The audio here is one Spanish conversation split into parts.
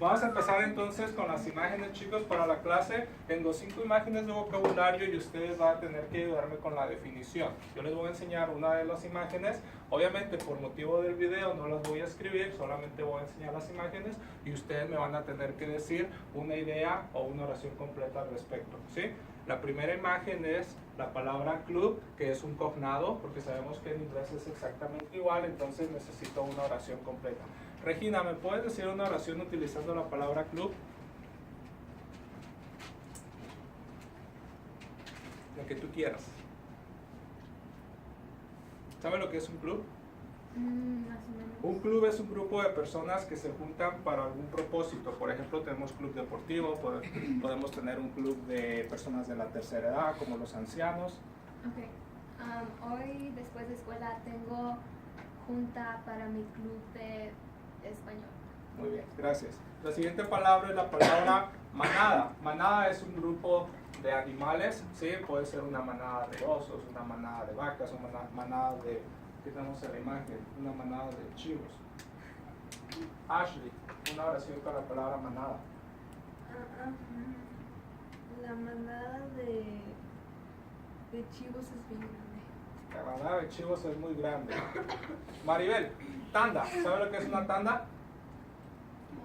Vamos a empezar entonces con las imágenes, chicos, para la clase. Tengo 5 imágenes de vocabulario y ustedes van a tener que ayudarme con la definición. Yo les voy a enseñar una de las imágenes. Obviamente, por motivo del video no las voy a escribir, solamente voy a enseñar las imágenes y ustedes me van a tener que decir una idea o una oración completa al respecto, ¿sí? La primera imagen es la palabra club, que es un cognado, porque sabemos que en inglés es exactamente igual, entonces necesito una oración completa. Regina, ¿me puedes decir una oración utilizando la palabra club? Lo que tú quieras. ¿Sabes lo que es un club? Más o menos. Un club es un grupo de personas que se juntan para algún propósito. Por ejemplo, tenemos club deportivo, podemos tener un club de personas de la tercera edad, como los ancianos. Okay. Hoy, después de escuela, tengo junta para mi club de español. Muy bien, gracias. La siguiente palabra es la palabra manada. Manada es un grupo de animales, ¿sí? Puede ser una manada de osos, una manada de vacas, una manada de, ¿qué tenemos en la imagen? Una manada de chivos. Ashley, una oración con la palabra manada. La manada de chivos es bien grande. La manada de chivos es muy grande. Maribel, tanda. ¿Sabe lo que es una tanda?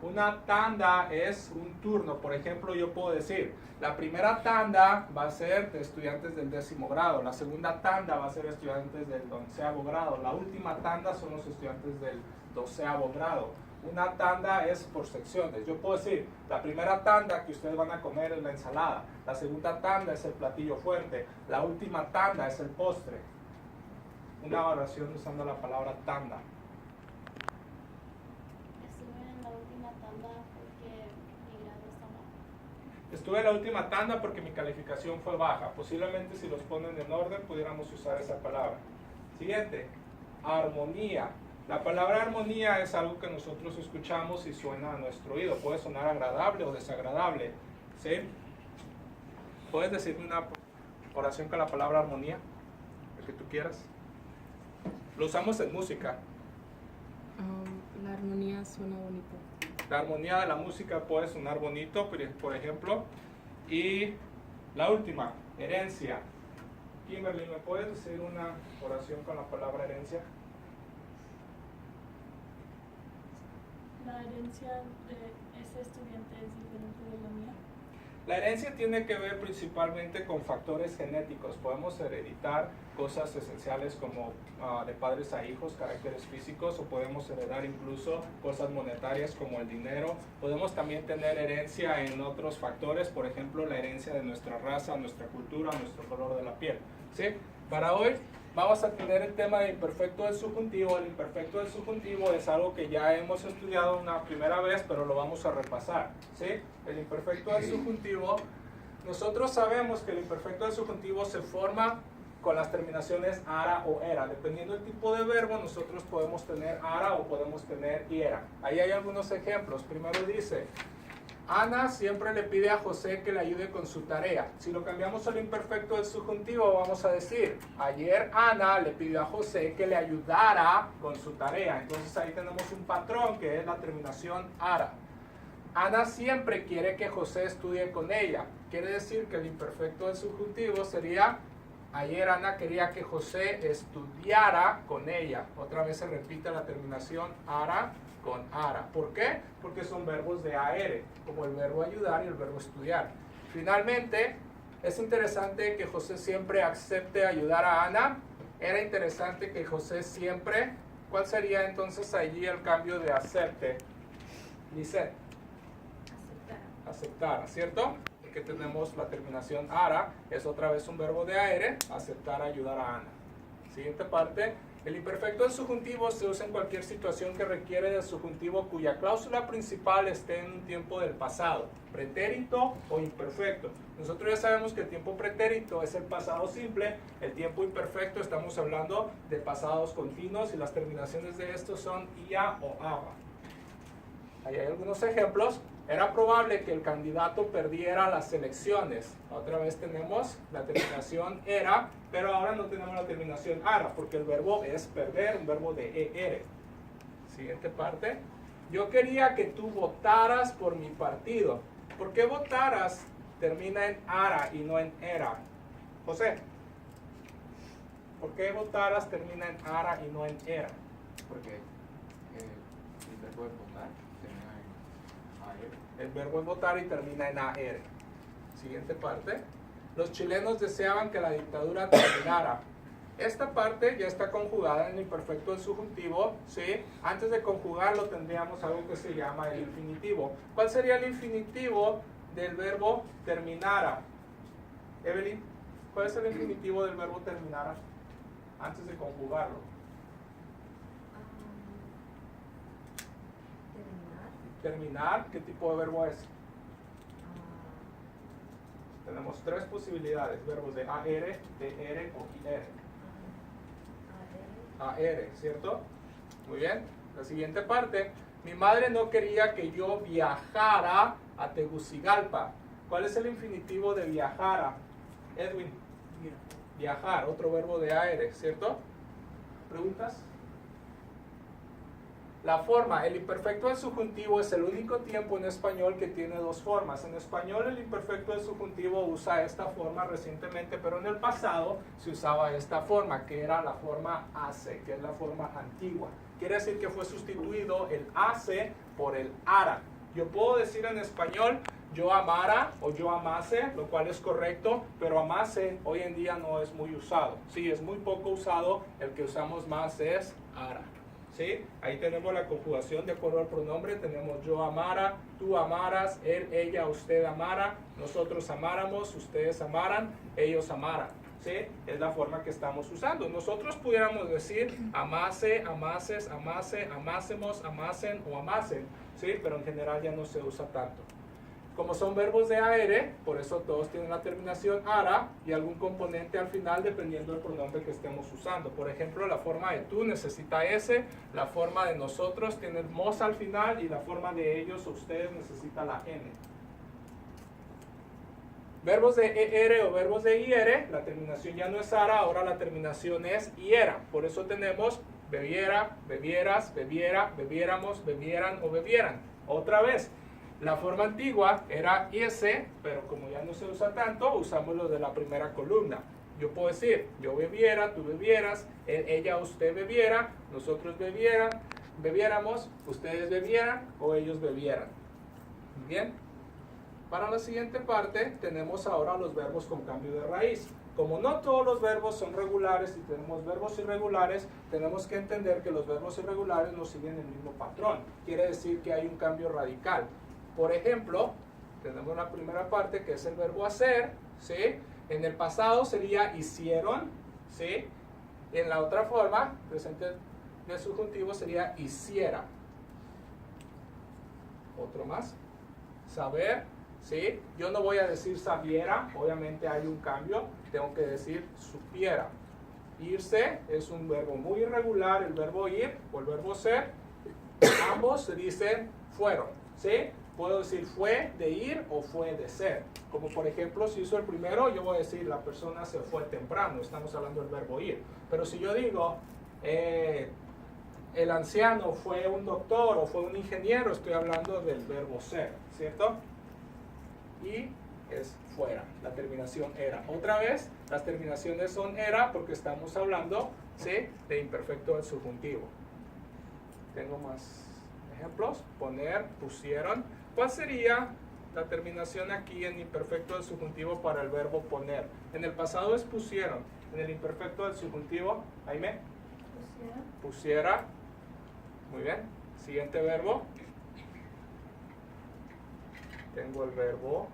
Una tanda es un turno. Por ejemplo, yo puedo decir, la primera tanda va a ser de estudiantes del 10º grado, la segunda tanda va a ser estudiantes del 11º grado, la última tanda son los estudiantes del 12º grado. Una tanda es por secciones. Yo puedo decir, la primera tanda que ustedes van a comer es la ensalada, la segunda tanda es el platillo fuerte, la última tanda es el postre. Una oración usando la palabra tanda. Estuve en la última tanda porque mi calificación fue baja. Posiblemente si los ponen en orden pudiéramos usar esa palabra. Siguiente, armonía. La palabra armonía es algo que nosotros escuchamos y suena a nuestro oído. Puede sonar agradable o desagradable, ¿sí? ¿Puedes decirme una oración con la palabra armonía? Lo que tú quieras. Lo usamos en música. La armonía suena bonito. La armonía de la música puede sonar bonito, por ejemplo. Y la última, herencia. Kimberly, ¿me puedes decir una oración con la palabra herencia? La herencia de ese estudiante es diferente de la mía. La herencia tiene que ver principalmente con factores genéticos. Podemos hereditar cosas esenciales como de padres a hijos, caracteres físicos, o podemos heredar incluso cosas monetarias como el dinero. Podemos también tener herencia en otros factores, por ejemplo, la herencia de nuestra raza, nuestra cultura, nuestro color de la piel, ¿sí? Para hoy vamos a tener el tema de imperfecto del subjuntivo. El imperfecto del subjuntivo es algo que ya hemos estudiado una primera vez, pero lo vamos a repasar, ¿sí? El imperfecto del subjuntivo, nosotros sabemos que el imperfecto del subjuntivo se forma con las terminaciones ara o era. Dependiendo del tipo de verbo, nosotros podemos tener ara o podemos tener era. Ahí hay algunos ejemplos. Primero dice, Ana siempre le pide a José que le ayude con su tarea. Si lo cambiamos al imperfecto del subjuntivo, vamos a decir, ayer Ana le pidió a José que le ayudara con su tarea. Entonces ahí tenemos un patrón que es la terminación ara. Ana siempre quiere que José estudie con ella. Quiere decir que el imperfecto del subjuntivo sería, ayer Ana quería que José estudiara con ella. Otra vez se repite la terminación ara con ara. ¿Por qué? Porque son verbos de AR, como el verbo ayudar y el verbo estudiar. Finalmente, es interesante que José siempre acepte ayudar a Ana. Era interesante que José siempre, ¿cuál sería entonces allí el cambio de acepte? Dice, aceptar, ¿cierto? Que tenemos la terminación ara, es otra vez un verbo de AR, aceptar, ayudar a Ana. Siguiente parte, el imperfecto del subjuntivo se usa en cualquier situación que requiere del subjuntivo cuya cláusula principal esté en un tiempo del pasado, pretérito o imperfecto. Nosotros ya sabemos que el tiempo pretérito es el pasado simple, el tiempo imperfecto estamos hablando de pasados continuos y las terminaciones de estos son ia o aba. Ahí hay algunos ejemplos. Era probable que el candidato perdiera las elecciones. Otra vez tenemos la terminación era, pero ahora no tenemos la terminación ara, porque el verbo es perder, un verbo de er. Siguiente parte. yo quería que tú votaras por mi partido. ¿Por qué votaras termina en ara y no en era? José, ¿por qué votaras termina en ara y no en era? Porque el verbo es votar termina en AR. El verbo es votar y termina en AR. Siguiente parte. Los chilenos deseaban que la dictadura terminara. Esta parte ya está conjugada en el imperfecto del subjuntivo, ¿sí? Antes de conjugarlo tendríamos algo que se llama el infinitivo. ¿Cuál sería el infinitivo del verbo terminara? Evelyn, ¿cuál es el infinitivo del verbo terminara? Antes de conjugarlo. Terminar, ¿qué tipo de verbo es? Tenemos tres posibilidades, verbos de AR, DR o IR. AR, ¿cierto? Muy bien. La siguiente parte. Mi madre no quería que yo viajara a Tegucigalpa. ¿Cuál es el infinitivo de viajara? Edwin. Viajar, otro verbo de AR, ¿cierto? ¿Preguntas? La forma, el imperfecto del subjuntivo es el único tiempo en español que tiene dos formas. En español el imperfecto del subjuntivo usa esta forma recientemente, pero en el pasado se usaba esta forma, que era la forma hace, que es la forma antigua. Quiere decir que fue sustituido el hace por el ara. Yo puedo decir en español yo amara o yo amase, lo cual es correcto, pero amase hoy en día no es muy usado. Sí, es muy poco usado, el que usamos más es ara. ¿Sí? Ahí tenemos la conjugación de acuerdo al pronombre, tenemos yo amara, tú amaras, él, ella, usted amara, nosotros amáramos, ustedes amaran, ellos amaran. ¿Sí? Es la forma que estamos usando. Nosotros pudiéramos decir amase, amases, amase, amásemos, amasen o amasen, ¿sí? Pero en general ya no se usa tanto. Como son verbos de AR, por eso todos tienen la terminación ara y algún componente al final dependiendo del pronombre que estemos usando. Por ejemplo, la forma de tú necesita S, la forma de nosotros tiene el mos al final y la forma de ellos o ustedes necesita la N. Verbos de ER o verbos de IR, la terminación ya no es ara, ahora la terminación es IERA. Por eso tenemos bebiera, bebieras, bebiera, bebiéramos, bebieran o bebieran. Otra vez. La forma antigua era ese, pero como ya no se usa tanto, usamos lo de la primera columna. Yo puedo decir, yo bebiera, tú bebieras, él, ella, usted bebiera, nosotros bebiéramos, ustedes bebieran o ellos bebieran. Bien. Para la siguiente parte tenemos ahora los verbos con cambio de raíz. Como no todos los verbos son regulares y tenemos verbos irregulares, tenemos que entender que los verbos irregulares no siguen el mismo patrón. Quiere decir que hay un cambio radical. Por ejemplo, tenemos la primera parte que es el verbo hacer, ¿sí? En el pasado sería hicieron, ¿sí? En la otra forma, presente del subjuntivo sería hiciera. Otro más. Saber, ¿sí? Yo no voy a decir sabiera, obviamente hay un cambio, tengo que decir supiera. Irse es un verbo muy irregular, el verbo ir o el verbo ser, ambos se dicen fueron, ¿sí? Puedo decir fue de ir o fue de ser. Como por ejemplo, si hizo el primero, yo voy a decir la persona se fue temprano, estamos hablando del verbo ir. Pero si yo digo el anciano fue un doctor o fue un ingeniero, estoy hablando del verbo ser, ¿cierto? Y es fuera, la terminación era. Otra vez, las terminaciones son era porque estamos hablando, ¿sí?, de imperfecto del subjuntivo. Tengo más ejemplos. Poner, pusieron. ¿Cuál sería la terminación aquí en imperfecto del subjuntivo para el verbo poner? En el pasado es pusieron. En el imperfecto del subjuntivo, Jaime, pusiera. Muy bien. Siguiente verbo. Tengo el verbo.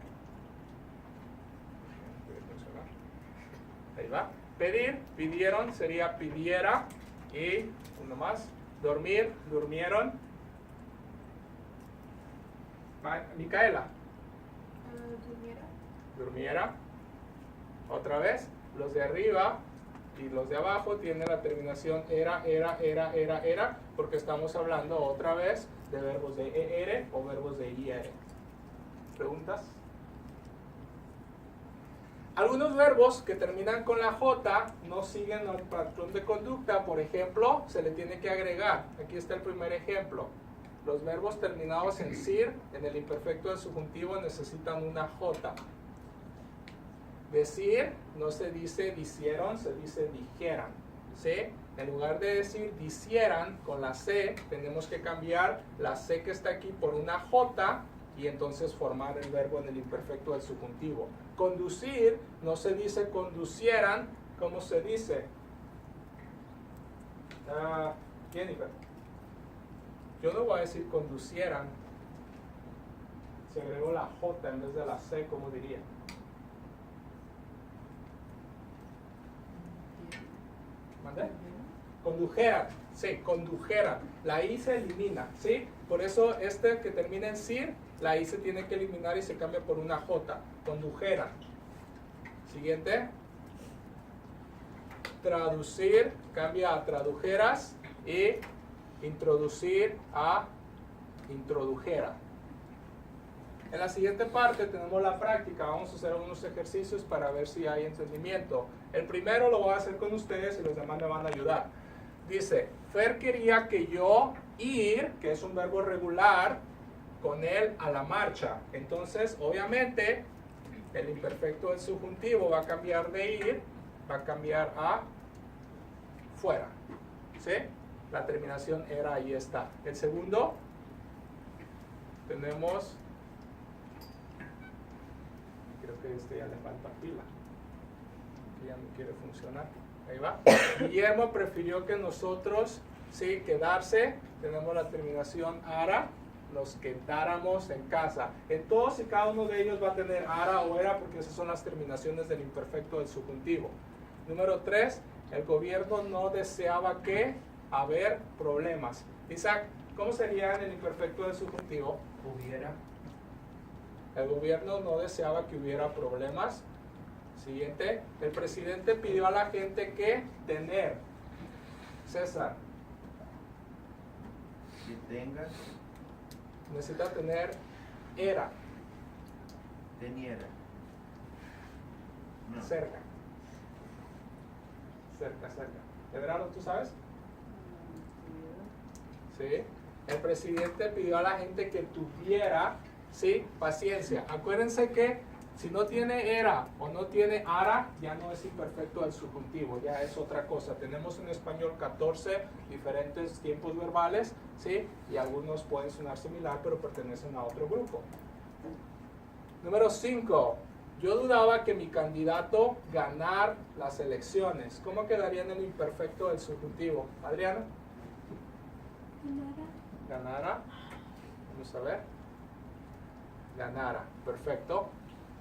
Ahí va. Pedir, pidieron, sería pidiera. Y uno más. Dormir, durmieron. Micaela. Durmiera. Otra vez. Los de arriba y los de abajo tienen la terminación era, porque estamos hablando otra vez de verbos de ER o verbos de IR. ¿Preguntas? Algunos verbos que terminan con la J no siguen el patrón de conducta. Por ejemplo, se le tiene que agregar. Aquí está el primer ejemplo. los verbos terminados en CIR, en el imperfecto del subjuntivo, necesitan una J. Decir no se dice dicieron, se dice dijeran. ¿Sí? En lugar de decir dicieran con la C, tenemos que cambiar la C que está aquí por una J y entonces formar el verbo en el imperfecto del subjuntivo. Conducir no se dice conducieran, ¿cómo se dice? Jennifer. Yo no voy a decir conducieran. Se agregó la J en vez de la C, ¿cómo diría? ¿Mande? Condujeran, sí, condujeran. La I se elimina, ¿sí? Por eso este que termina en CIR, la I se tiene que eliminar y se cambia por una J. Condujeran. Siguiente. Traducir, cambia a tradujeras. Y introducir a introdujera. En la siguiente parte tenemos la práctica. Vamos a hacer unos ejercicios para ver si hay entendimiento. El primero lo voy a hacer con ustedes y los demás me van a ayudar. Dice, Fer quería que yo ir, que es un verbo regular, con él a la marcha. Entonces, obviamente, el imperfecto del subjuntivo va a cambiar de ir, va a cambiar a fuera. ¿Sí? La terminación era, ahí está. El segundo, tenemos, creo que este ya le falta pila, que ya no quiere funcionar. Ahí va. Guillermo prefirió que nosotros, sí, quedarse. Tenemos la terminación ara, nos quedáramos en casa. En todos y cada uno de ellos va a tener ara o era, porque esas son las terminaciones del imperfecto del subjuntivo. Número 3, el gobierno no deseaba que haber problemas. Isaac, ¿cómo sería en el imperfecto del subjuntivo? Hubiera. El gobierno no deseaba que hubiera problemas. Siguiente, el presidente pidió a la gente que tener. César. Que tengas, Necesita tener era. teniera. No. Cerca. Cerca, cerca. Eduardo, ¿tú sabes? Sí. El presidente pidió a la gente que tuviera, sí, paciencia. Acuérdense que si no tiene era o no tiene ara, ya no es imperfecto del subjuntivo, ya es otra cosa. Tenemos en español 14 diferentes tiempos verbales, ¿sí? Y algunos pueden sonar similar, pero pertenecen a otro grupo. Número 5. Yo dudaba que mi candidato ganara las elecciones. ¿Cómo quedaría en el imperfecto del subjuntivo? Adriana. Ganara. Vamos a ver. Ganara. Perfecto.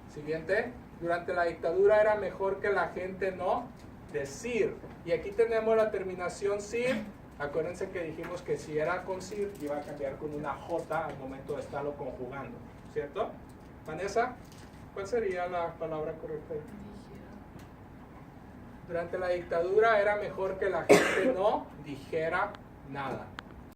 Siguiente. Durante la dictadura era mejor que la gente no decir. Y aquí tenemos la terminación sir. Acuérdense que dijimos que si era con sir iba a cambiar con una J al momento de estarlo conjugando. ¿Cierto? Vanessa, ¿cuál sería la palabra correcta? Durante la dictadura era mejor que la gente no dijera nada.